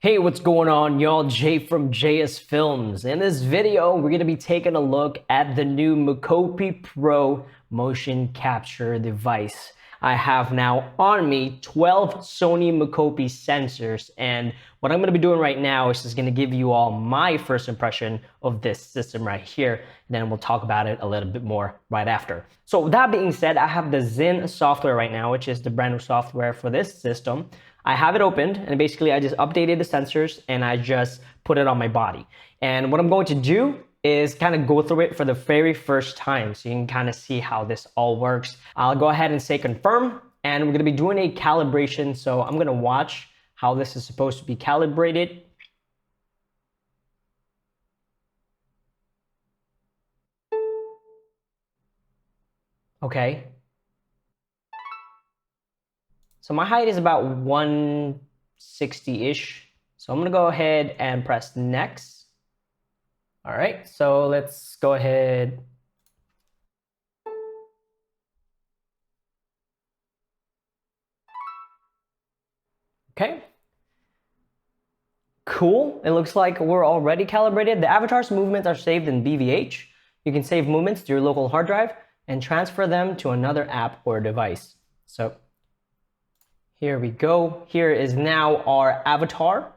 Hey, what's going on, y'all? Jay from JSFILMZ. In this video, we're going to be taking a look at the new Mocopi Pro motion capture device. I have now on me 12 Sony Mocopi sensors, and what I'm going to be doing right now is just going to give you all my first impression of this system right here, and then we'll talk about it a little bit more right after. So with that being said, I have the Zen software right now, which is the brand new software for this system. I have it opened, and basically I just updated the sensors and I just put it on my body. And what I'm going to do is kind of go through it for the very first time so you can kind of see how this all works. I'll go ahead and say confirm, and we're going to be doing a calibration. So I'm going to watch how this is supposed to be calibrated. Okay. So my height is about 160-ish. So I'm gonna go ahead and press next. All right, so let's go ahead. Okay. Cool, it looks like we're already calibrated. The avatar's movements are saved in BVH. You can save movements to your local hard drive and transfer them to another app or device. So here we go. Here is now our avatar.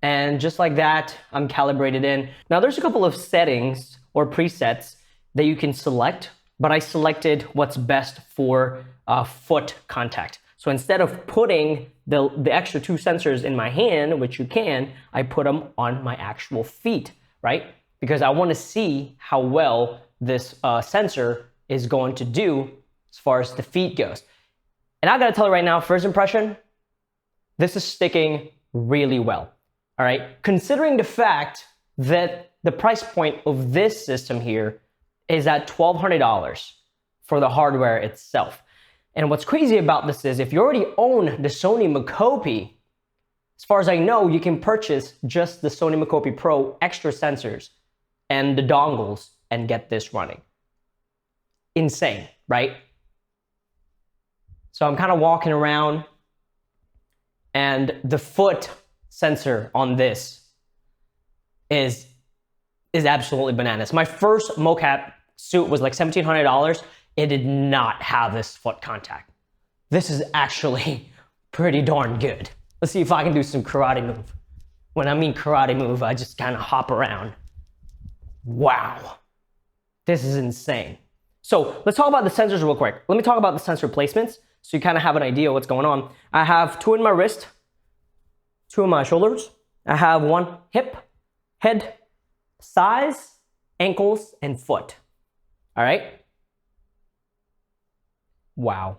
And just like that, I'm calibrated in. Now there's a couple of settings or presets that you can select, but I selected what's best for foot contact. So instead of putting the extra two sensors in my hand, which you can, I put them on my actual feet, right? Because I want to see how well this sensor is going to do as far as the feet goes. And I gotta tell you right now, first impression, this is sticking really well, all right? Considering the fact that the price point of this system here is at $1,200 for the hardware itself. And what's crazy about this is if you already own the Sony Mocopi, as far as I know, you can purchase just the Sony Mocopi Pro extra sensors and the dongles and get this running. Insane, right? So I'm kind of walking around, and the foot sensor on this is absolutely bananas. My first mocap suit was like $1,700. It did not have this foot contact. This is actually pretty darn good. Let's see if I can do some karate move. When I mean karate move, I just kind of hop around. Wow, this is insane. So let's talk about the sensors real quick. Let me talk about the sensor placements so you kind of have an idea of what's going on. I have two in my wrist, two in my shoulders. I have one hip, head, thighs, ankles, and foot. All right? Wow.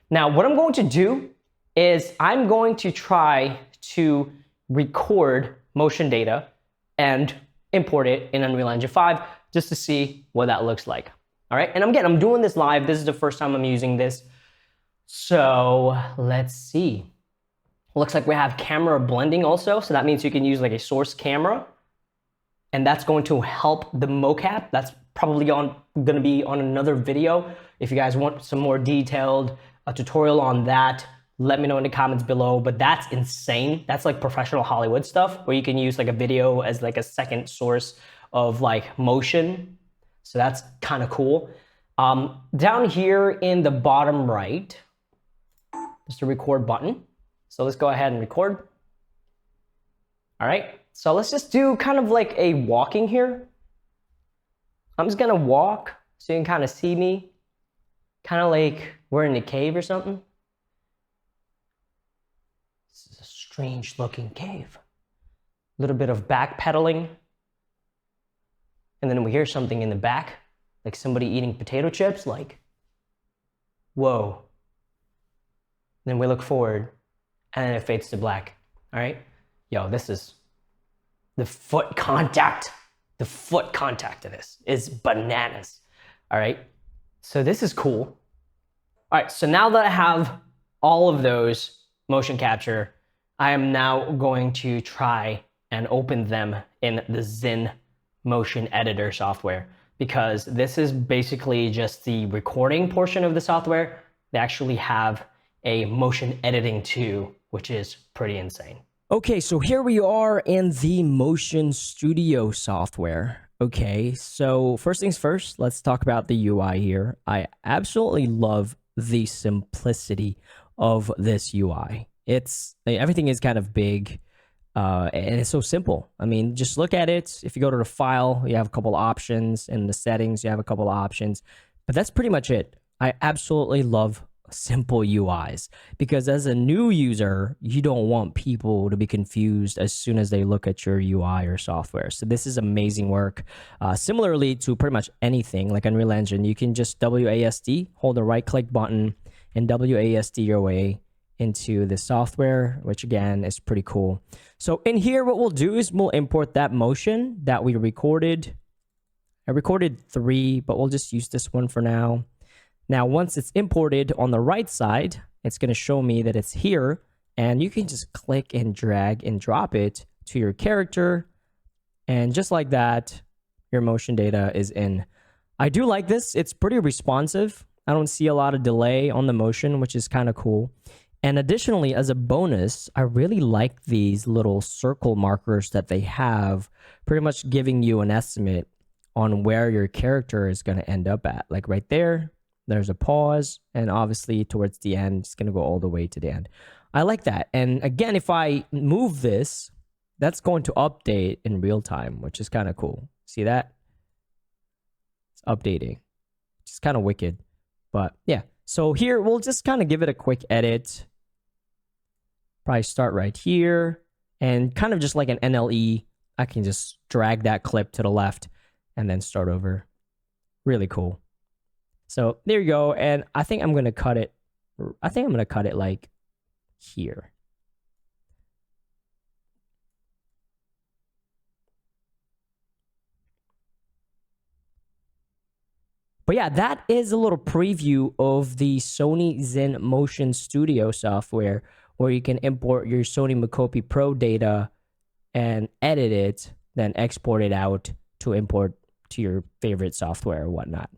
Now, what I'm going to do is I'm going to try to record motion data and import it in Unreal Engine 5 just to see what that looks like. All right, and again, I'm doing this live. This is the first time I'm using this. So let's see. Looks like we have camera blending also. So that means you can use like a source camera, and that's going to help the mocap. That's probably gonna be on another video. If you guys want some more detailed tutorial on that, let me know in the comments below. But that's insane. That's like professional Hollywood stuff where you can use like a video as like a second source of like motion. So that's kind of cool. Down here in the bottom right, there's the record button. So let's go ahead and record. All right, so let's just do kind of like a walking here. I'm just gonna walk so you can kind of see me. Kind of like we're in a cave or something. This is a strange looking cave. A little bit of backpedaling. And then we hear something in the back, like somebody eating potato chips, like, whoa. Then we look forward, and then it fades to black, all right? Yo, this is the foot contact. The foot contact of this is bananas, all right? So this is cool. All right, so now that I have all of those motion capture, I am now going to try and open them in the Zen motion editor software, because this is basically just the recording portion of the software. They actually have a motion editing too, which is pretty insane. Okay, so here we are in the Motion Studio software. Okay, so first things first, let's talk about the UI here. I absolutely love the simplicity of this UI. Everything is kind of big, and it's so simple. I mean, just look at it. If you go to the file, you have a couple options. In the settings, you have a couple options, but that's pretty much it. I absolutely love simple UIs because as a new user, you don't want people to be confused as soon as they look at your UI or software. So this is amazing work. Similarly to pretty much anything like Unreal Engine, you can just WASD, hold the right click button and WASD your way into the software, which again is pretty cool. So in here, what we'll do is we'll import that motion that we recorded. I recorded 3, but we'll just use this one for now. Now, once it's imported on the right side, it's going to show me that it's here, and you can just click and drag and drop it to your character. And just like that, your motion data is in. I do like this. It's pretty responsive. I don't see a lot of delay on the motion, which is kind of cool. And additionally, as a bonus, I really like these little circle markers that they have, pretty much giving you an estimate on where your character is going to end up at. Like right there, there's a pause, and obviously towards the end, it's going to go all the way to the end. I like that. And again, if I move this, that's going to update in real time, which is kind of cool. See that? It's updating. It's kind of wicked. But yeah, so here we'll just kind of give it a quick edit. Probably start right here, and kind of just like an NLE, I can just drag that clip to the left and then start over. Really cool. So there you go. And I think I'm going to cut it. I think I'm going to cut it like here. But yeah, that is a little preview of the Sony Zen Motion Studio software, where you can import your Sony Mocopi Pro data and edit it, then export it out to import to your favorite software or whatnot.